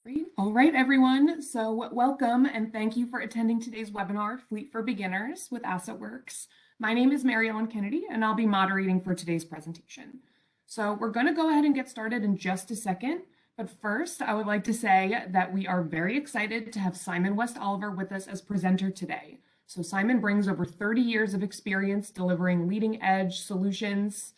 Great. All right, everyone. So welcome and thank you for attending today's webinar, Fleet for Beginners with AssetWorks. My name is Mary Ellen Kennedy, and I'll be moderating for today's presentation. So we're going to go ahead and get started in just a second. But first, I would like to say that we are very excited to have Simon West Oliver with us as presenter today. So Simon brings over 30 years of experience delivering leading edge solutions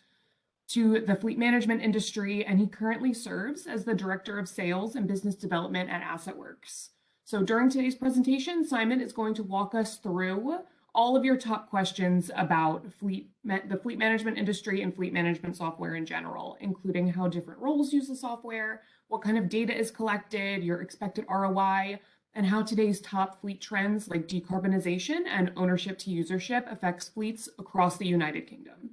to the fleet management industry, and he currently serves as the Director of Sales and Business Development at AssetWorks. So during today's presentation, Simon is going to walk us through all of your top questions about the fleet management industry and fleet management software in general, including how different roles use the software, what kind of data is collected, your expected ROI, and how today's top fleet trends like decarbonization and ownership to usership affects fleets across the United Kingdom.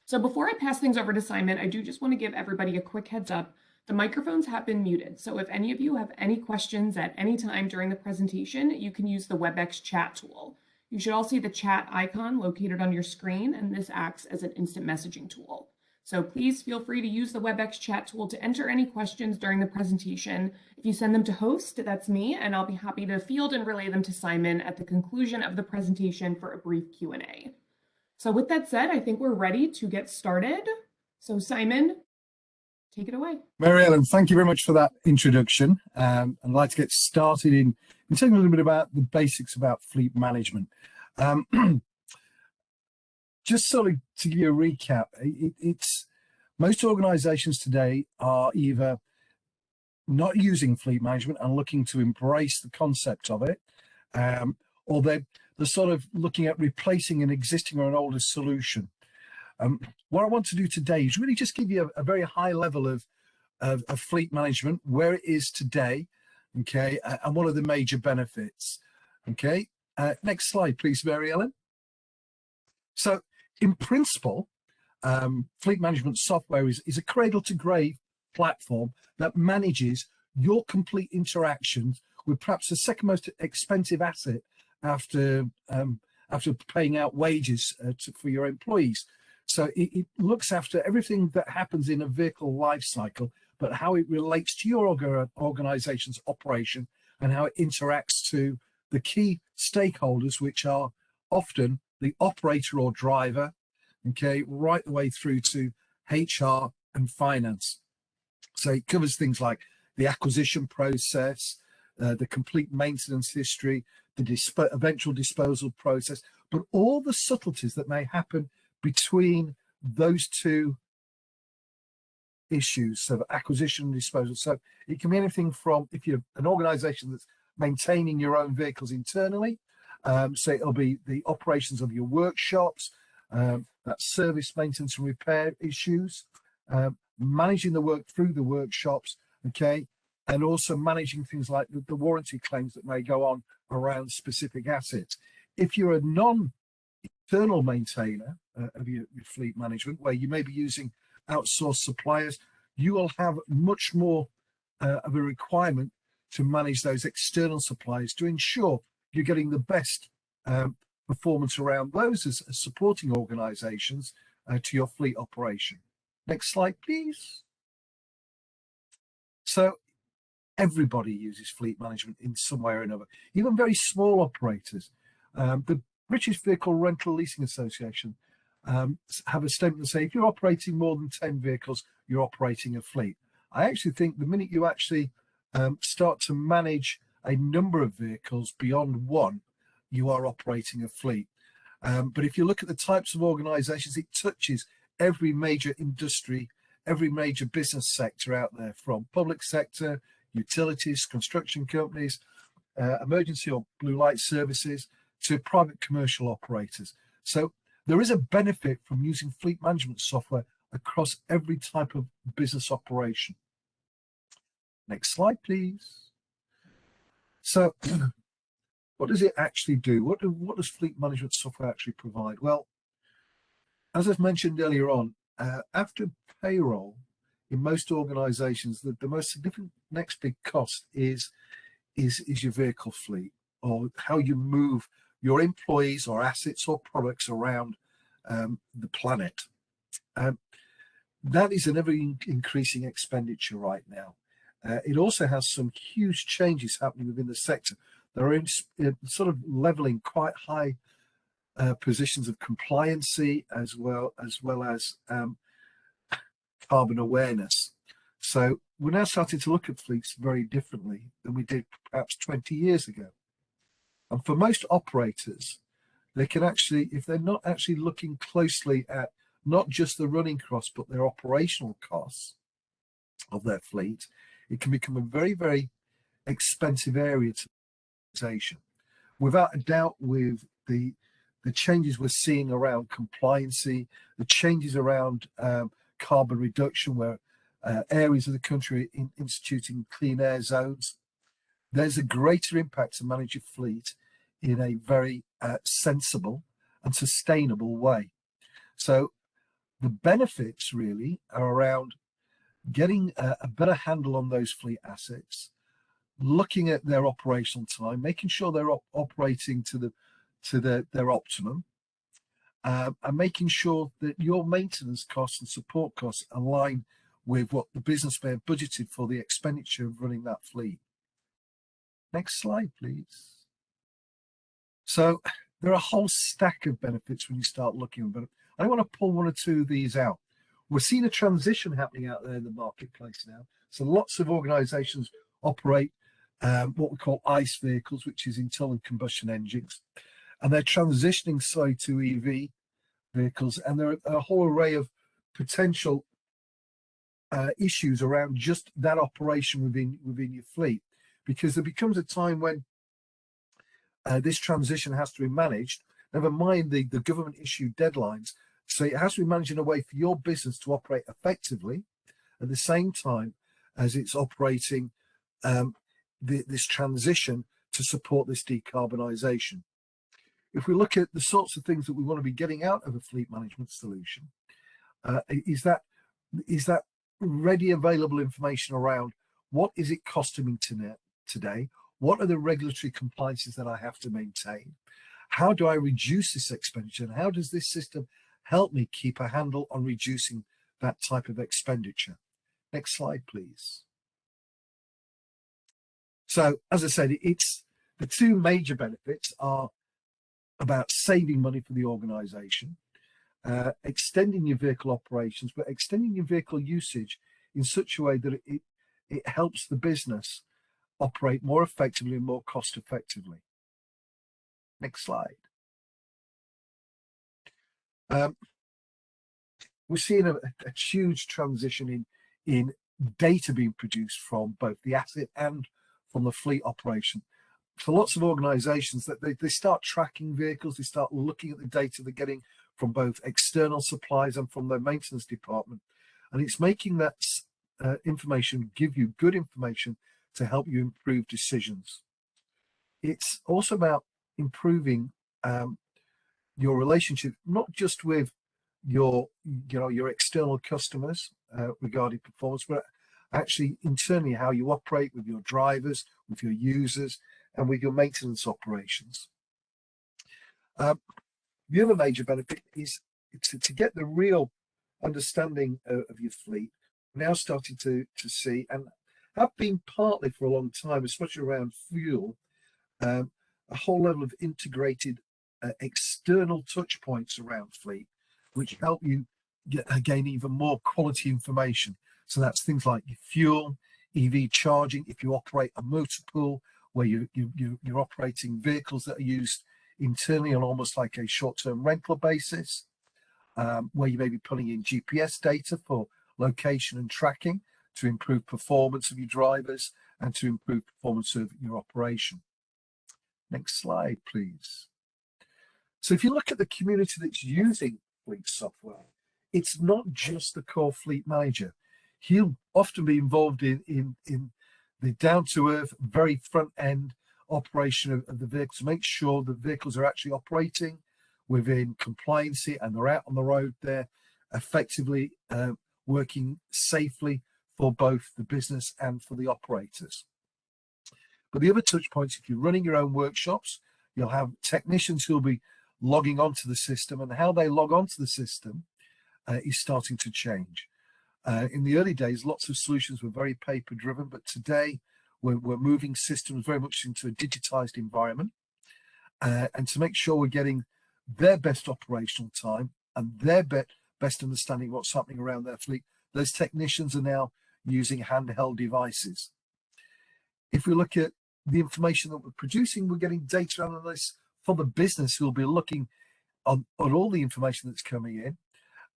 So before I pass things over to Simon, I do just want to give everybody a quick heads up. The microphones have been muted. So if any of you have any questions at any time during the presentation, you can use the WebEx chat tool. You should all see the chat icon located on your screen, and this acts as an instant messaging tool. So please feel free to use the WebEx chat tool to enter any questions during the presentation. If you send them to host, that's me, and I'll be happy to field and relay them to Simon at the conclusion of the presentation for a brief Q&A. So with that said, I think we're ready to get started. So Simon, take it away. Mary Ellen, thank you very much for that introduction. I'd like to get started in talking a little bit about the basics about fleet management. Just sort of to give you a recap, it's most organizations today are either not using fleet management and looking to embrace the concept of it, or they're sort of looking at replacing an existing or an older solution. What I want to do today is really just give you a very high level of fleet management, where it is today, okay, and what are the major benefits, okay. Next slide, please, Mary Ellen. So, in principle, fleet management software is a cradle-to-grave platform that manages your complete interactions with perhaps the second most expensive asset after paying out wages for your employees. So it looks after everything that happens in a vehicle life cycle, but how it relates to your organization's operation and how it interacts to the key stakeholders, which are often the operator or driver, okay, right the way through to HR and finance. So it covers things like the acquisition process, the complete maintenance history, the eventual disposal process, but all the subtleties that may happen between those two issues, so acquisition and disposal. So it can be anything from, if you're an organization that's maintaining your own vehicles internally, so it'll be the operations of your workshops, that service, maintenance and repair issues, managing the work through the workshops, okay, and also managing things like the warranty claims that may go on around specific assets. If you're a non-internal maintainer of your fleet management, where you may be using outsourced suppliers, you will have much more of a requirement to manage those external suppliers to ensure you're getting the best performance around those as supporting organizations to your fleet operation. Next slide, please. So everybody uses fleet management in some way or another, even very small operators. The British Vehicle Rental Leasing Association have a statement that say if you're operating more than 10 vehicles, you're operating a fleet. I actually think the minute you actually start to manage a number of vehicles beyond one, you are operating a fleet. But if you look at the types of organizations, it touches every major industry, every major business sector out there, from public sector, utilities, construction companies, emergency or blue light services, to private commercial operators. So there is a benefit from using fleet management software across every type of business operation. Next slide, please. So what does it actually do? What does fleet management software actually provide? Well, as I've mentioned earlier on, after payroll, in most organizations, the most significant next big cost is your vehicle fleet, or how you move your employees or assets or products around the planet. That is an ever increasing expenditure right now. It also has some huge changes happening within the sector. They're in, sort of leveling quite high positions of compliancy as well as carbon awareness. So we're now starting to look at fleets very differently than we did perhaps 20 years ago. And for most operators, they can actually, if they're not actually looking closely at not just the running costs, but their operational costs of their fleet, it can become a very, very expensive area to organization. Without a doubt, with the changes we're seeing around compliancy, the changes around carbon reduction, where areas of the country are instituting clean air zones, there's a greater impact to manage your fleet in a very sensible and sustainable way. So the benefits really are around getting a better handle on those fleet assets, looking at their operational time, making sure they're operating to their optimum, and making sure that your maintenance costs and support costs align with what the business may have budgeted for the expenditure of running that fleet. Next slide, please. So there are a whole stack of benefits when you start looking, but I want to pull one or two of these out. We're seeing a transition happening out there in the marketplace now. So lots of organizations operate what we call ICE vehicles, which is internal combustion engines, and they're transitioning slowly to EV vehicles, and there are a whole array of potential issues around just that operation within your fleet, because there becomes a time when this transition has to be managed. Never mind the government issued deadlines. So it has to be managed in a way for your business to operate effectively at the same time as it's operating this transition to support this decarbonisation. If we look at the sorts of things that we want to be getting out of a fleet management solution, is that ready available information around what is it costing me today? What are the regulatory compliances that I have to maintain? How do I reduce this expenditure? And how does this system help me keep a handle on reducing that type of expenditure? Next slide, please. So, as I said, it's the two major benefits are about saving money for the organization, extending your vehicle operations, but extending your vehicle usage in such a way that it helps the business operate more effectively and more cost effectively. Next slide. We're seeing a huge transition in data being produced from both the asset and from the fleet operation. For lots of organizations, that they start tracking vehicles, they start looking at the data they're getting from both external suppliers and from their maintenance department, and it's making that information give you good information to help you improve decisions. It's also about improving your relationship, not just with your external customers regarding performance, but actually internally how you operate with your drivers, with your users, and with your maintenance operations. The other major benefit is to get the real understanding of your fleet. We're now starting to see, and have been partly for a long time, especially around fuel, a whole level of integrated external touch points around fleet, which help you gain even more quality information. So that's things like your fuel, EV charging, if you operate a motor pool where you're operating vehicles that are used internally on almost like a short-term rental basis, where you may be putting in GPS data for location and tracking to improve performance of your drivers and to improve performance of your operation. Next slide, please. So if you look at the community that's using fleet software, it's not just the core fleet manager. He'll often be involved in the down-to-earth, very front-end operation of the vehicle to make sure the vehicles are actually operating within compliancy and they're out on the road there effectively, working safely for both the business and for the operators. But the other touch points, if you're running your own workshops, you'll have technicians who'll be logging onto the system, and how they log onto the system is starting to change. In the early days, lots of solutions were very paper driven, but today we're moving systems very much into a digitized environment. And to make sure we're getting their best operational time and their best understanding what's happening around their fleet, those technicians are now using handheld devices. If we look at the information that we're producing, we're getting data analysts for the business who will be looking on all the information that's coming in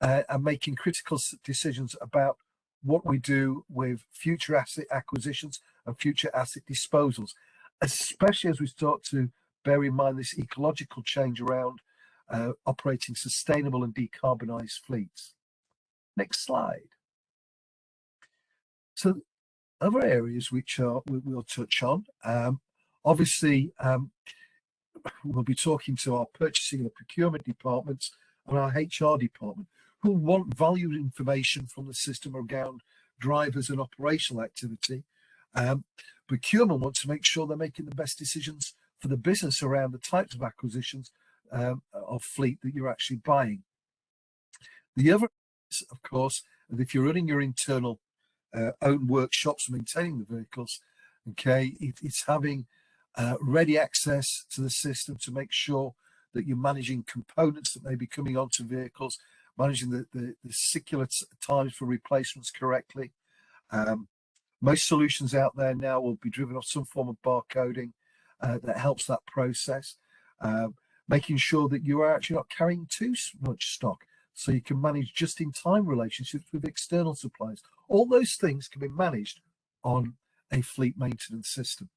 and making critical decisions about what we do with future asset acquisitions and future asset disposals, especially as we start to bear in mind this ecological change around operating sustainable and decarbonised fleets. Next slide. So other areas which we'll touch on, obviously we'll be talking to our purchasing and procurement departments and our HR department, who want valued information from the system around drivers and operational activity. Procurement wants to make sure they're making the best decisions for the business around the types of acquisitions of fleet that you're actually buying. The other is, of course, that if you're running your internal own workshops and maintaining the vehicles, okay, it's having ready access to the system to make sure that you're managing components that may be coming onto vehicles, managing the circular times for replacements correctly. Most solutions out there now will be driven off some form of barcoding that helps that process, making sure that you are actually not carrying too much stock, so you can manage just-in-time relationships with external suppliers. All those things can be managed on a fleet maintenance system.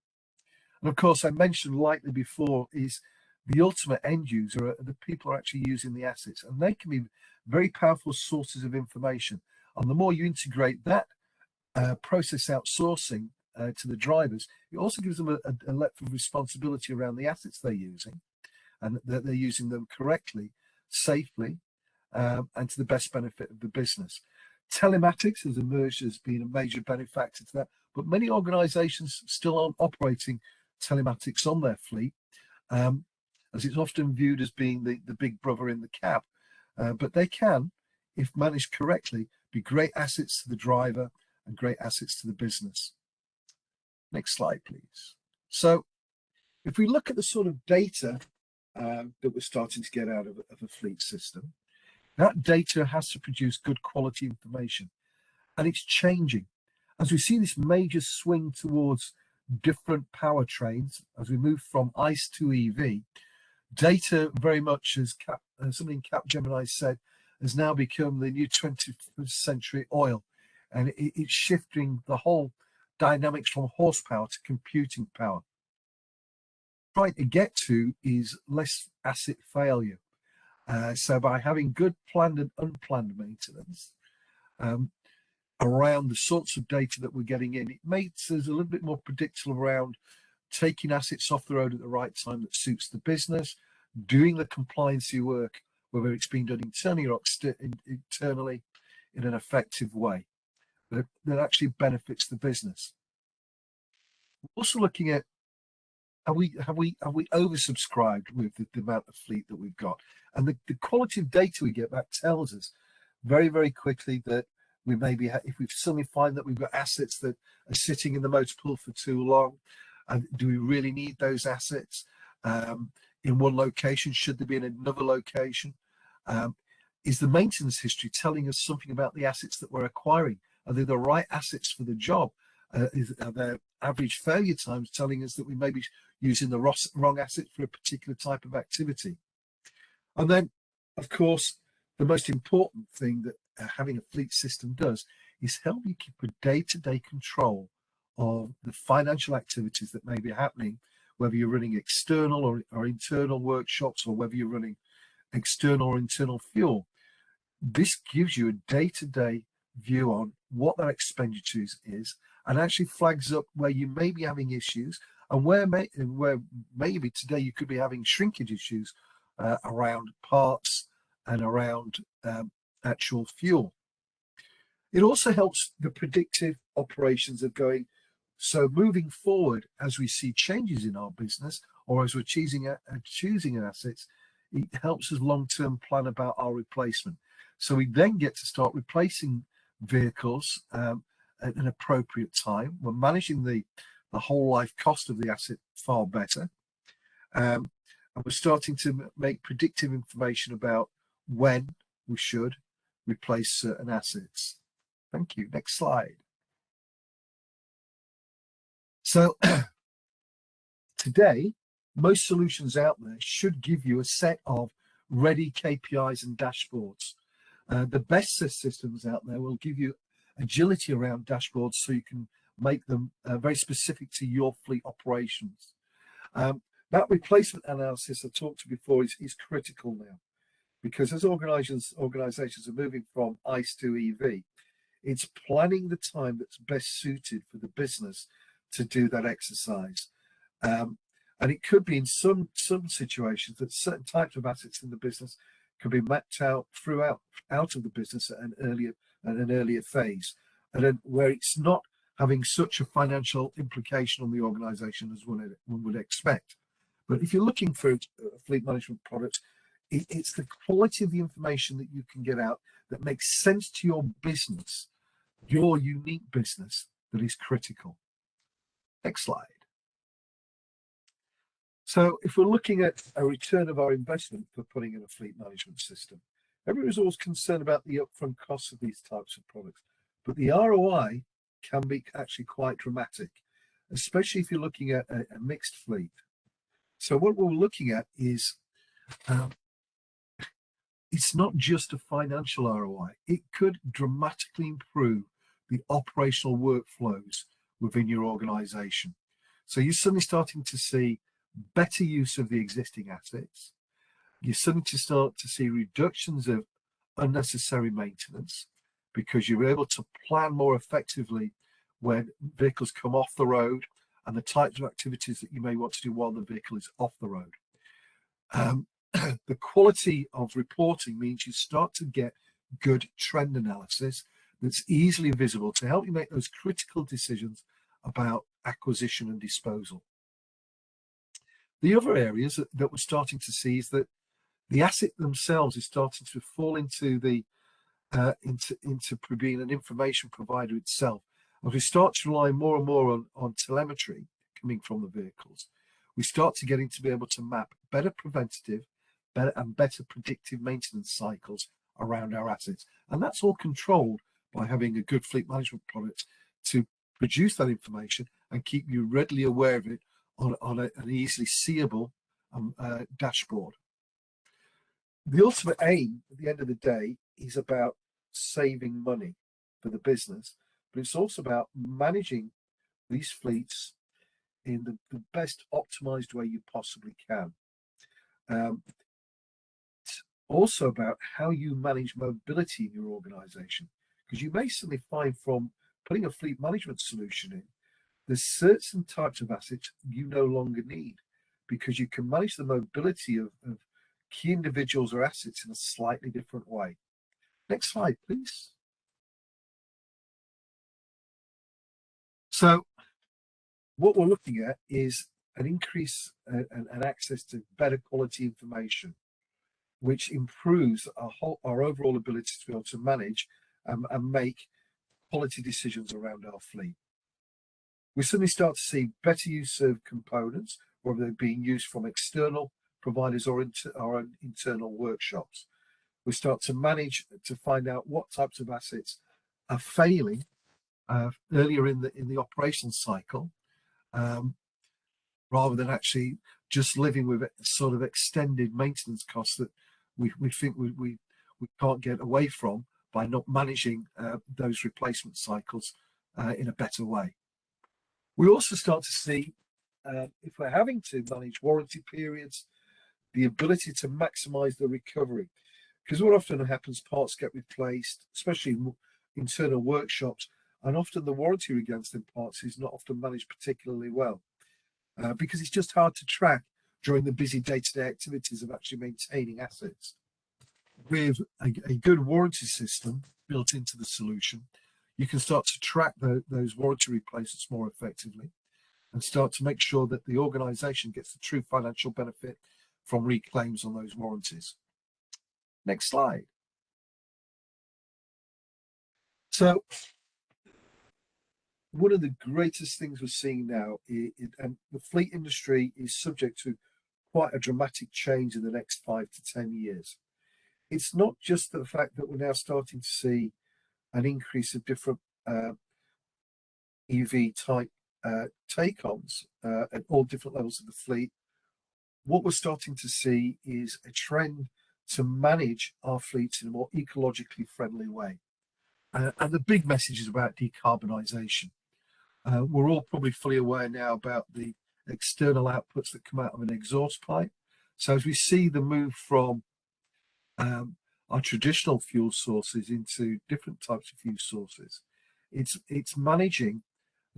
And of course, I mentioned lightly before, is the ultimate end user are the people who are actually using the assets, and they can be very powerful sources of information. And the more you integrate that process outsourcing to the drivers, it also gives them a level of responsibility around the assets they're using, and that they're using them correctly, safely, and to the best benefit of the business. Telematics has emerged as being a major benefactor to that, but many organizations still aren't operating telematics on their fleet, as it's often viewed as being the big brother in the cab. But they can, if managed correctly, be great assets to the driver and great assets to the business. Next slide, please. So if we look at the sort of data that we're starting to get out of a fleet system, that data has to produce good quality information, and it's changing. As we see this major swing towards different powertrains, as we move from ICE to EV, data very much, as something Capgemini said, has now become the new 21st century oil, and it's shifting the whole dynamics from horsepower to computing power. Trying to get to is less asset failure. So by having good planned and unplanned maintenance around the sorts of data that we're getting in, it makes us a little bit more predictable around taking assets off the road at the right time that suits the business, doing the compliancy work, whether it's being done internally or externally, in an effective way that actually benefits the business. We're also looking at, have we oversubscribed with the amount of fleet that we've got? And the quality of data we get back tells us very, very quickly that we maybe, if we suddenly find that we've got assets that are sitting in the motor pool for too long, and do we really need those assets in one location? Should they be in another location? Is the maintenance history telling us something about the assets that we're acquiring? Are they the right assets for the job? Are their average failure times telling us that we may be using the wrong asset for a particular type of activity? And then, of course, the most important thing that having a fleet system does is help you keep a day-to-day control of the financial activities that may be happening, whether you're running external or internal workshops, or whether you're running external or internal fuel. This gives you a day-to-day view on what that expenditure is, and actually flags up where you may be having issues, and where maybe today you could be having shrinkage issues around parts and around actual fuel. It also helps the predictive operations of going, so moving forward, as we see changes in our business, or as we're choosing assets, it helps us long-term plan about our replacement. So we then get to start replacing vehicles at an appropriate time. We're managing the whole life cost of the asset far better. And we're starting to make predictive information about when we should replace certain assets. Thank you. Next slide. So today, most solutions out there should give you a set of ready KPIs and dashboards. The best systems out there will give you agility around dashboards so you can make them very specific to your fleet operations. That replacement analysis I talked to before is critical now, because as organizations are moving from ICE to EV, it's planning the time that's best suited for the business to do that exercise. And it could be in some situations that certain types of assets in the business can be mapped out out of the business at an earlier phase, and then where it's not having such a financial implication on the organization as one would expect. But if you're looking for a fleet management product, it's the quality of the information that you can get out that makes sense to your business, your unique business, that is critical. Next slide. So if we're looking at a return of our investment for putting in a fleet management system, everyone's always concerned about the upfront costs of these types of products, but the ROI can be actually quite dramatic, especially if you're looking at a mixed fleet. So what we're looking at is, it's not just a financial ROI. It could dramatically improve the operational workflows within your organization. So you're suddenly starting to see better use of the existing assets. You're starting to start to see reductions of unnecessary maintenance, because you're able to plan more effectively when vehicles come off the road and the types of activities that you may want to do while the vehicle is off the road. The quality of reporting means you start to get good trend analysis that's easily visible to help you make those critical decisions about acquisition and disposal. The other areas that we're starting to see is that the asset themselves is starting to fall into the into being an information provider itself. As we start to rely more and more on telemetry coming from the vehicles, we start to get into be able to map better preventative, better predictive maintenance cycles around our assets. And that's all controlled by having a good fleet management product to produce that information and keep you readily aware of it on an easily seeable dashboard. The ultimate aim at the end of the day is about saving money for the business, but it's also about managing these fleets in the best optimized way you possibly can. It's also about how you manage mobility in your organization, because you may suddenly find from putting a fleet management solution in, there's certain types of assets you no longer need, because you can manage the mobility of key individuals or assets in a slightly different way. Next slide, please. So what we're looking at is an increase and access to better quality information, which improves our overall ability to be able to manage and make quality decisions around our fleet. We suddenly start to see better use of components, whether they're being used from external providers or our own internal workshops. We start to manage to find out what types of assets are failing earlier in the operational cycle, rather than actually just living with sort of extended maintenance costs that we think we can't get away from by not managing those replacement cycles in a better way. We also start to see, if we're having to manage warranty periods, the ability to maximize the recovery. Because what often happens, parts get replaced, especially in internal workshops, and often the warranty against them parts is not often managed particularly well, because it's just hard to track during the busy day-to-day activities of actually maintaining assets. With a good warranty system built into the solution, you can start to track those warranty replacements more effectively and start to make sure that the organization gets the true financial benefit from reclaims on those warranties. Next slide. So one of the greatest things we're seeing now, and the fleet industry is subject to quite a dramatic change in the next 5 to 10 years. It's not just the fact that we're now starting to see an increase of different EV type take-ons at all different levels of the fleet. What we're starting to see is a trend to manage our fleets in a more ecologically friendly way. And the big message is about decarbonisation. We're all probably fully aware now about the external outputs that come out of an exhaust pipe. So as we see the move from our traditional fuel sources into different types of fuel sources, it's managing,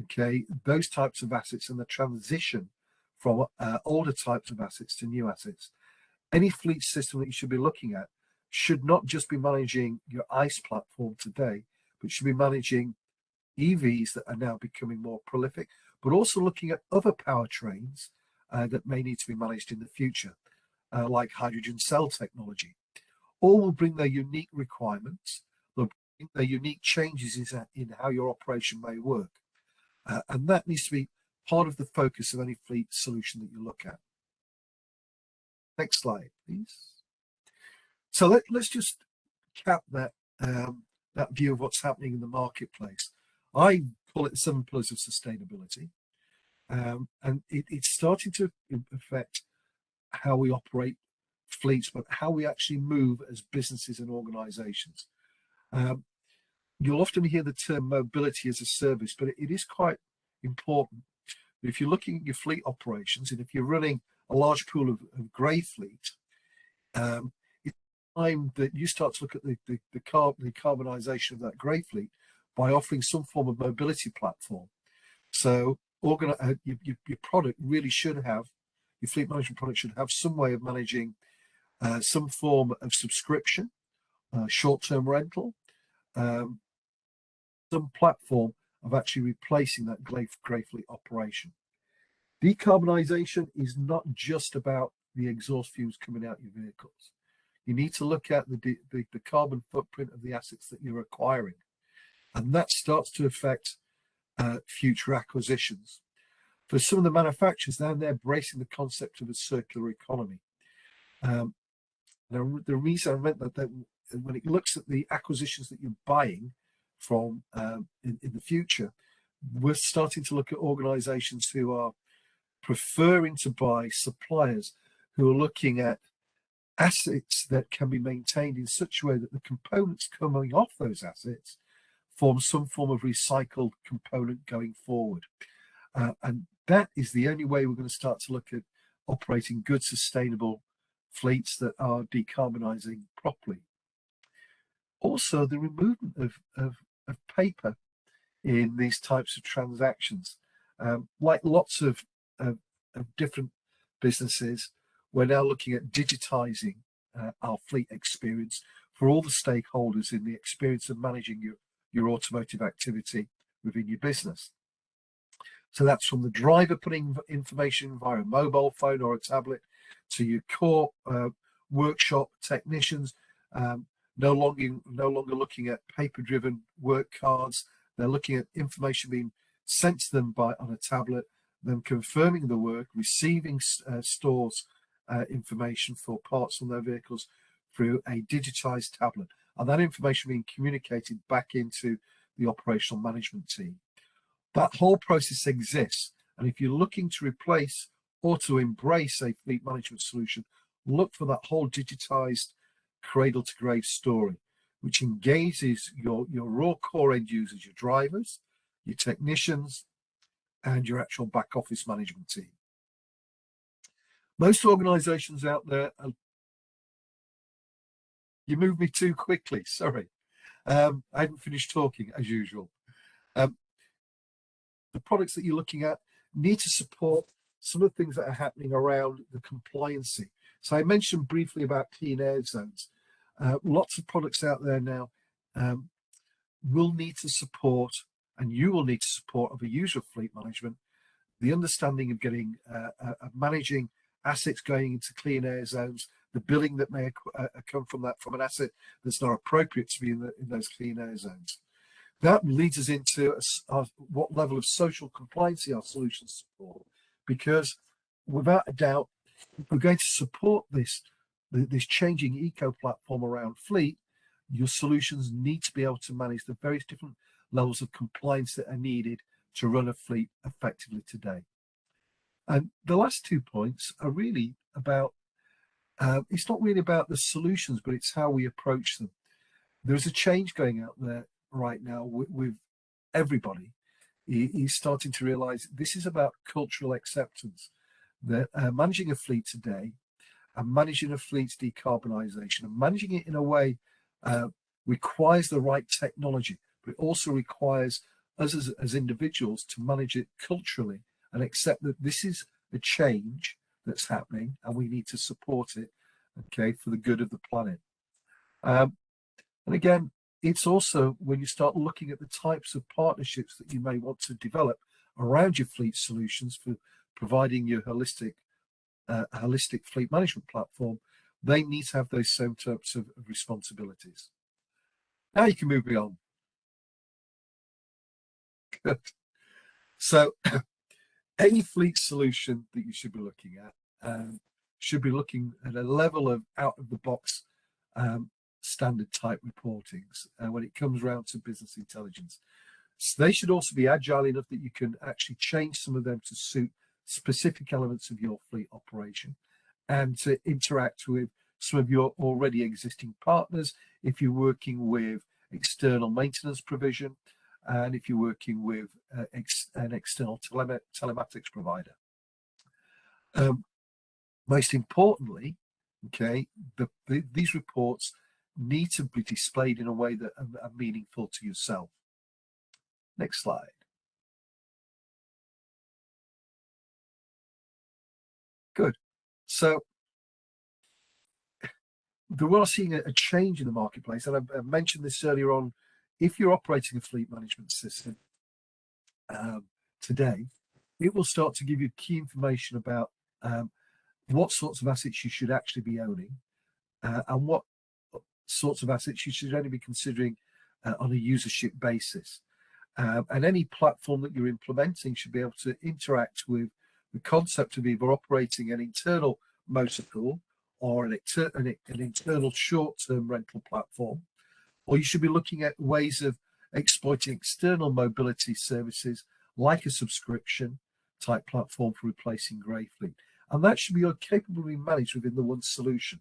okay, those types of assets and the transition from older types of assets to new assets. Any fleet system that you should be looking at should not just be managing your ICE platform today, but should be managing EVs that are now becoming more prolific, but also looking at other powertrains that may need to be managed in the future, like hydrogen cell technology. All will bring their unique requirements, they'll bring their unique changes in how your operation may work. And that needs to be part of the focus of any fleet solution that you look at. Next slide, please. So let's just cap that that view of what's happening in the marketplace. I call it the 7 pillars of sustainability, and it's starting to affect how we operate fleets, but how we actually move as businesses and organizations. You'll often hear the term mobility as a service, but it is quite important. If you're looking at your fleet operations, and if you're running a large pool of grey fleet, it's time that you start to look at the carbonisation of that grey fleet by offering some form of mobility platform. So your product really should have, your fleet management product should have some way of managing some form of subscription, short-term rental, some platform of actually replacing that grey fleet operation. Decarbonisation is not just about the exhaust fumes coming out your vehicles. You need to look at the carbon footprint of the assets that you're acquiring, and that starts to affect future acquisitions. For some of the manufacturers now, they're embracing the concept of a circular economy. Now, the reason I meant that when it looks at the acquisitions that you're buying from in the future, we're starting to look at organizations who are preferring to buy suppliers who are looking at assets that can be maintained in such a way that the components coming off those assets form some form of recycled component going forward. And that is the only way we're going to start to look at operating good, sustainable fleets that are decarbonising properly. Also, the removal of paper in these types of transactions. Like lots of different businesses, we're now looking at digitizing our fleet experience for all the stakeholders in the experience of managing your automotive activity within your business. So that's from the driver putting information via a mobile phone or a tablet to your core workshop technicians, no longer looking at paper-driven work cards. They're looking at information being sent to them on a tablet, them confirming the work, receiving stores information for parts on their vehicles through a digitized tablet, and that information being communicated back into the operational management team. That whole process exists, and if you're looking to replace or to embrace a fleet management solution, look for that whole digitized cradle to grave story, which engages your raw core end users, your drivers, your technicians, and your actual back office management team. Most organizations out there you moved me too quickly, sorry. I hadn't finished talking as usual. The products that you're looking at need to support some of the things that are happening around the compliancy. So I mentioned briefly about clean air zones. Lots of products out there now will need to support, and you will need to support of a user of fleet management, the understanding of getting of managing assets going into clean air zones, the billing that may come from that from an asset that's not appropriate to be in those clean air zones. That leads us into what level of social compliance our solutions support, because without a doubt, if we're going to support this changing eco platform around fleet, your solutions need to be able to manage the various different levels of compliance that are needed to run a fleet effectively today. And the last 2 points are really about, it's not really about the solutions, but it's how we approach them. There's a change going out there right now with everybody. He's starting to realize this is about cultural acceptance, that managing a fleet today and managing a fleet's decarbonisation and managing it in a way requires the right technology, but it also requires us as individuals to manage it culturally and accept that this is a change that's happening and we need to support it, okay, for the good of the planet. And again, it's also when you start looking at the types of partnerships that you may want to develop around your fleet solutions for providing your holistic fleet management platform, they need to have those same types of responsibilities. Now you can move beyond. Good. So any fleet solution that you should be looking at should be looking at a level of out of the box standard type reportings when it comes around to business intelligence. So they should also be agile enough that you can actually change some of them to suit specific elements of your fleet operation and to interact with some of your already existing partners if you're working with external maintenance provision and if you're working with an external telematics provider. Most importantly, okay, these reports need to be displayed in a way that are meaningful to yourself. Next slide. Good. So we are seeing a change in the marketplace, and I mentioned this earlier on. If you're operating a fleet management system today, it will start to give you key information about what sorts of assets you should actually be owning and what sorts of assets you should only be considering on a usership basis. And any platform that you're implementing should be able to interact with the concept of either operating an internal motor pool or an internal short-term rental platform, or you should be looking at ways of exploiting external mobility services like a subscription type platform for replacing grey fleet. And that should be capable of being managed within the one solution.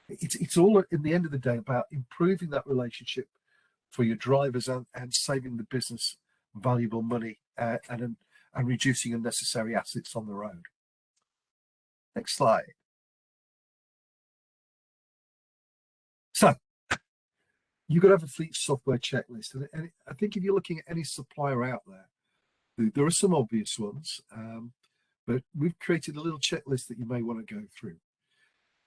It's all, in the end of the day, about improving that relationship for your drivers and saving the business valuable money and reducing unnecessary assets on the road. Next slide. So you've got to have a fleet software checklist. And I think if you're looking at any supplier out there are some obvious ones, but we've created a little checklist that you may want to go through.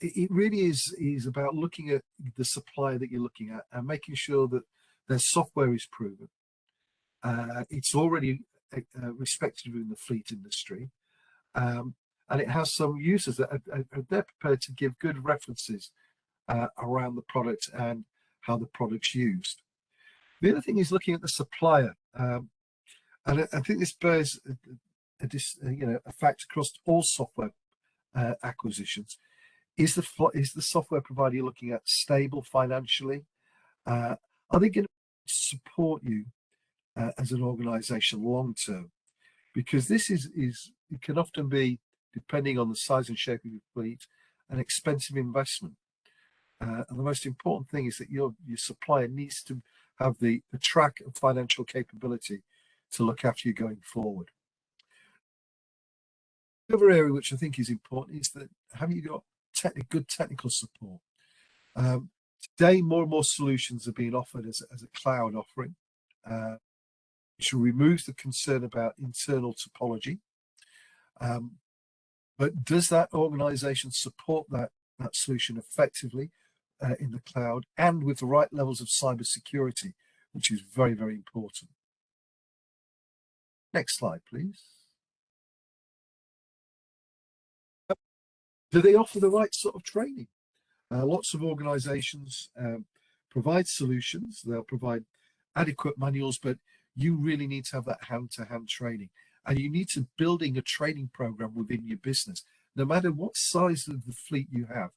It really is about looking at the supplier that you're looking at and making sure that their software is proven. It's already respected within the fleet industry, and it has some users that they're prepared to give good references around the product and how the product's used. The other thing is looking at the supplier, and I think this bears a fact across all software acquisitions. Is the software provider you're looking at stable financially? Are they going to support you as an organization long term? Because this it can often be, depending on the size and shape of your fleet, an expensive investment. And the most important thing is that your supplier needs to have the track and financial capability to look after you going forward. The other area which I think is important is that have you got good technical support? Today, more and more solutions are being offered as a cloud offering, which removes the concern about internal topology. But does that organization support that solution effectively in the cloud and with the right levels of cybersecurity, which is very, very important? Next slide, please. Do they offer the right sort of training? Lots of organizations provide solutions. They'll provide adequate manuals, but you really need to have that hand-to-hand training. And you need to building a training program within your business. No matter what size of the fleet you have,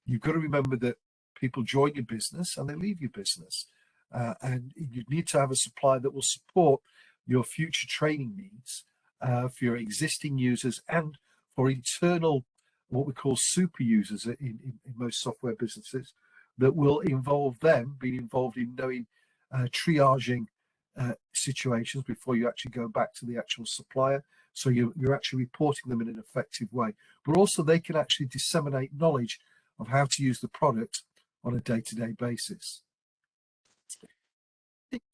you've got to remember that people join your business and they leave your business. And you need to have a supplier that will support your future training needs for your existing users and for internal, what we call super users in most software businesses, that will involve them being involved in knowing triaging situations before you actually go back to the actual supplier. So you're actually reporting them in an effective way, but also they can actually disseminate knowledge of how to use the product on a day-to-day basis.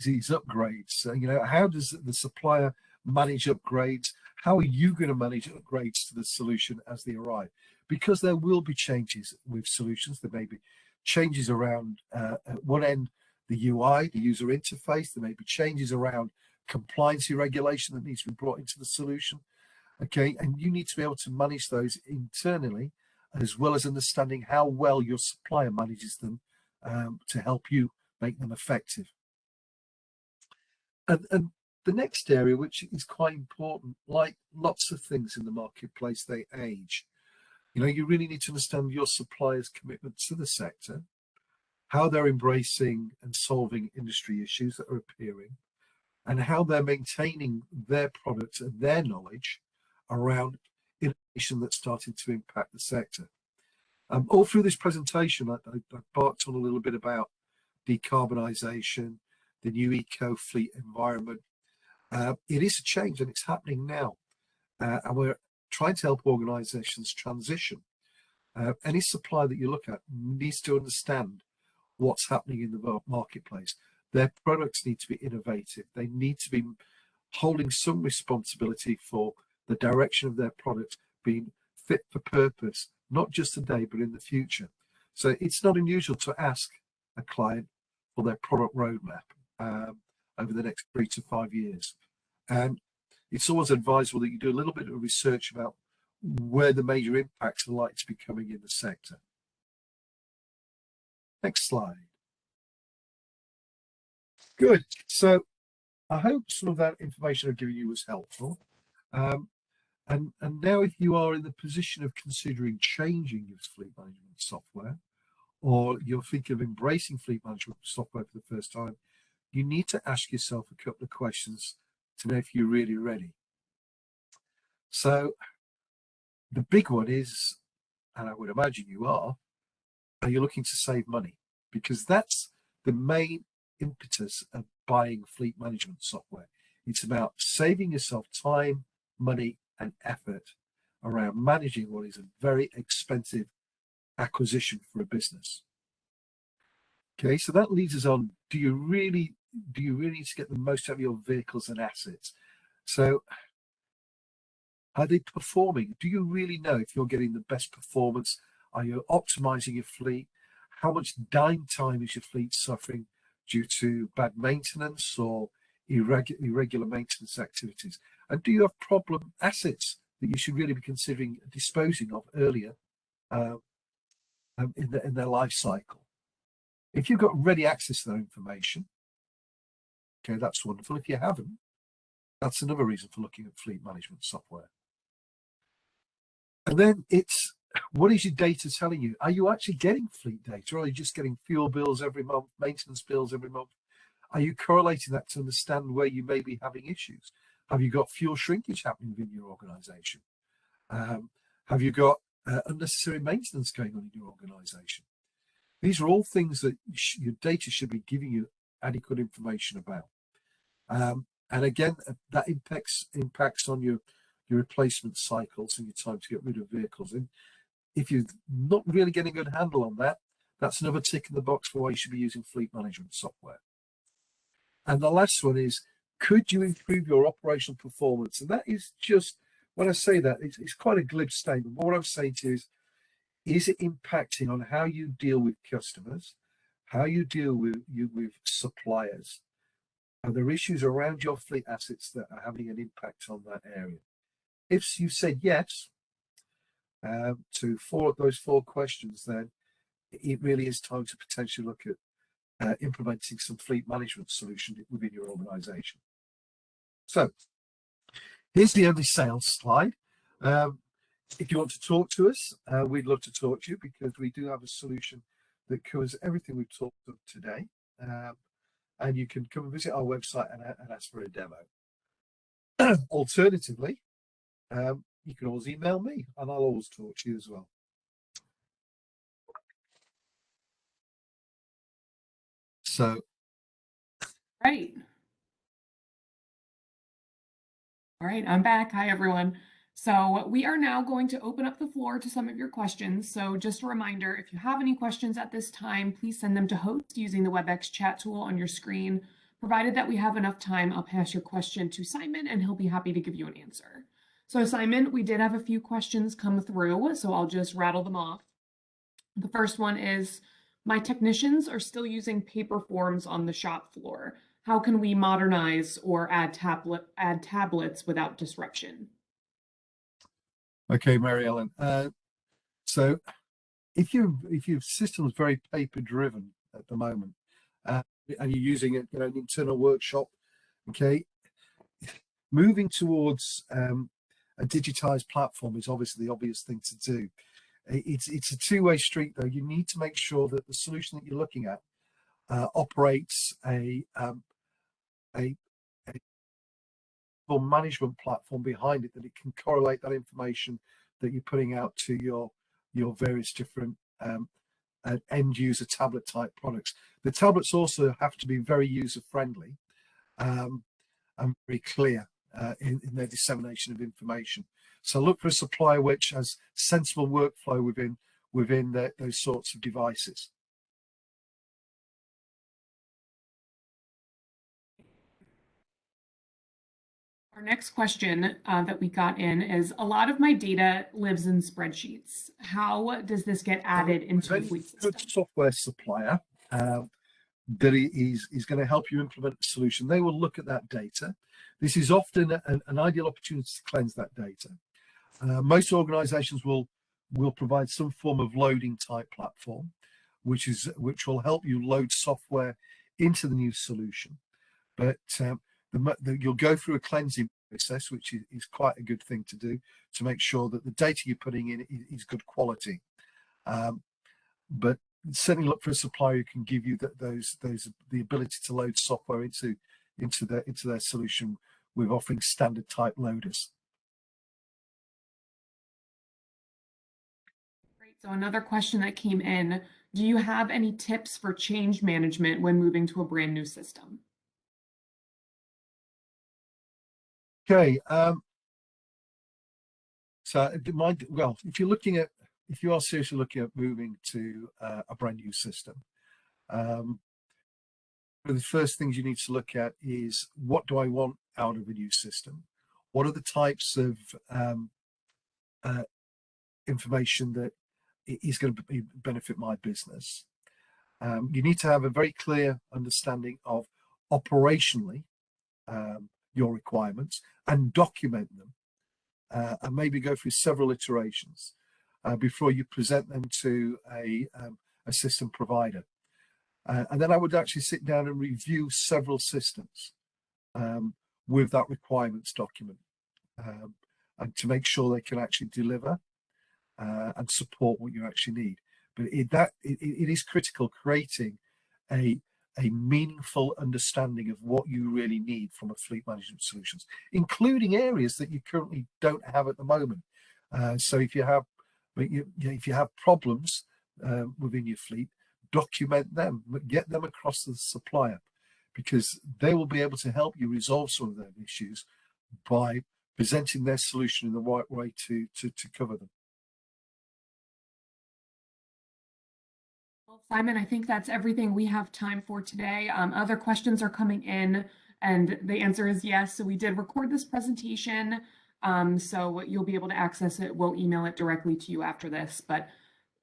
These upgrades, how does the supplier manage upgrades? How are you going to manage upgrades to the solution as they arrive? Because there will be changes with solutions. There may be changes around at one end, the UI, the user interface. There may be changes around compliance regulation that needs to be brought into the solution. Okay, and you need to be able to manage those internally, as well as understanding how well your supplier manages them to help you make them effective. And the next area, which is quite important, like lots of things in the marketplace, they age. You really need to understand your supplier's commitment to the sector, how they're embracing and solving industry issues that are appearing, and how they're maintaining their products and their knowledge around innovation that's starting to impact the sector. All through this presentation, I barked on a little bit about decarbonisation, the new eco-fleet environment. It is a change and it's happening now. And we're trying to help organisations transition. Any supplier that you look at needs to understand what's happening in the marketplace. Their products need to be innovative. They need to be holding some responsibility for the direction of their product being fit for purpose, not just today, but in the future. So it's not unusual to ask a client for their product roadmap over the next 3 to 5 years. And it's always advisable that you do a little bit of research about where the major impacts are likely to be coming in the sector. Next slide. Good. So I hope some of that information I've given you was helpful. And now if you are in the position of considering changing your fleet management software, or you're thinking of embracing fleet management software for the first time, you need to ask yourself a couple of questions to know if you're really ready. So the big one is, and I would imagine you are you looking to save money? Because that's the main impetus of buying fleet management software. It's about saving yourself time, money, and effort around managing what is a very expensive acquisition for a business. Okay, so that leads us on. Do you really need to get the most out of your vehicles and assets? So are they performing? Do you really know if you're getting the best performance? Are you optimizing your fleet? How much downtime is your fleet suffering due to bad maintenance or irregular maintenance activities? And do you have problem assets that you should really be considering disposing of earlier in their life cycle? If you've got ready access to that information, okay, that's wonderful. If you haven't, that's another reason for looking at fleet management software. And then it's, what is your data telling you? Are you actually getting fleet data, or are you just getting fuel bills every month, maintenance bills every month? Are you correlating that to understand where you may be having issues? Have you got fuel shrinkage happening within your organization? Have you got unnecessary maintenance going on in your organization? These are all things that your data should be giving you adequate information about. And again, that impacts on your replacement cycles and your time to get rid of vehicles. And if you're not really getting a good handle on that, that's another tick in the box for why you should be using fleet management software. And the last one is, could you improve your operational performance? And that is just, when I say that, it's quite a glib statement. But what I'm saying to you is it impacting on how you deal with customers, how you deal with suppliers? Are there issues around your fleet assets that are having an impact on that area? If you said yes to those four questions, then it really is time to potentially look at implementing some fleet management solution within your organization. So here's the only sales slide. If you want to talk to us, we'd love to talk to you because we do have a solution that covers everything we've talked about today. And you can come and visit our website and ask for a demo. Alternatively, you can always email me and I'll always talk to you as well. So, Right. All right, I'm back. Hi, everyone. So we are now going to open up the floor to some of your questions. So just a reminder, if you have any questions at this time, please send them to host using the WebEx chat tool on your screen. Provided that we have enough time, I'll pass your question to Simon and he'll be happy to give you an answer. So Simon, we did have a few questions come through, so I'll just rattle them off. The first one is, my technicians are still using paper forms on the shop floor. How can we modernize or add tablets without disruption? Okay, Mary Ellen. So if your system is very paper driven at the moment, and you're using it, an internal workshop, okay, moving towards a digitized platform is obviously the obvious thing to do. It's a two-way street though. You need to make sure that the solution that you're looking at operates a management platform behind it, that it can correlate that information that you're putting out to your various different end user tablet type products. The tablets also have to be very user friendly and very clear in their dissemination of information. So look for a supplier which has sensible workflow within those sorts of devices. Our next question that we got in is, a lot of my data lives in spreadsheets. How does this get added into the fleet system? Good software supplier that is going to help you implement a solution. They will look at that data. This is often an ideal opportunity to cleanse that data. Most organizations will provide some form of loading type platform, which will help you load software into the new solution. But you'll go through a cleansing process, which is quite a good thing to do, to make sure that the data you're putting in is good quality. But certainly look for a supplier who can give you the ability to load software into their solution with offering standard type loaders. Great. So another question that came in, do you have any tips for change management when moving to a brand new system? Okay. So if you are seriously looking at moving to a brand new system, one of the first things you need to look at is, what do I want out of a new system? What are the types of information that is going to benefit my business? You need to have a very clear understanding of operationally your requirements and document them, and maybe go through several iterations before you present them to a system provider. And then I would actually sit down and review several systems with that requirements document, and to make sure they can actually deliver and support what you actually need. But it is critical creating a meaningful understanding of what you really need from a fleet management solutions, including areas that you currently don't have at the moment. So if you have problems within your fleet, document them, get them across to the supplier, because they will be able to help you resolve some of their issues by presenting their solution in the right way to cover them. Well, Simon, I think that's everything we have time for today. Other questions are coming in, and the answer is yes. So we did record this presentation, so you'll be able to access it. We'll email it directly to you after this. But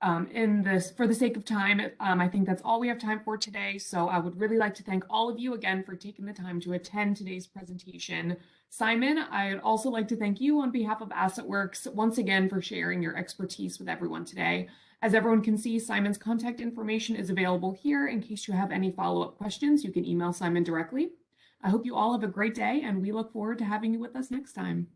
for the sake of time, I think that's all we have time for today. So I would really like to thank all of you again for taking the time to attend today's presentation. Simon, I'd also like to thank you on behalf of AssetWorks once again for sharing your expertise with everyone today. As everyone can see, Simon's contact information is available here in case you have any follow-up questions. You can email Simon directly. I hope you all have a great day, and we look forward to having you with us next time.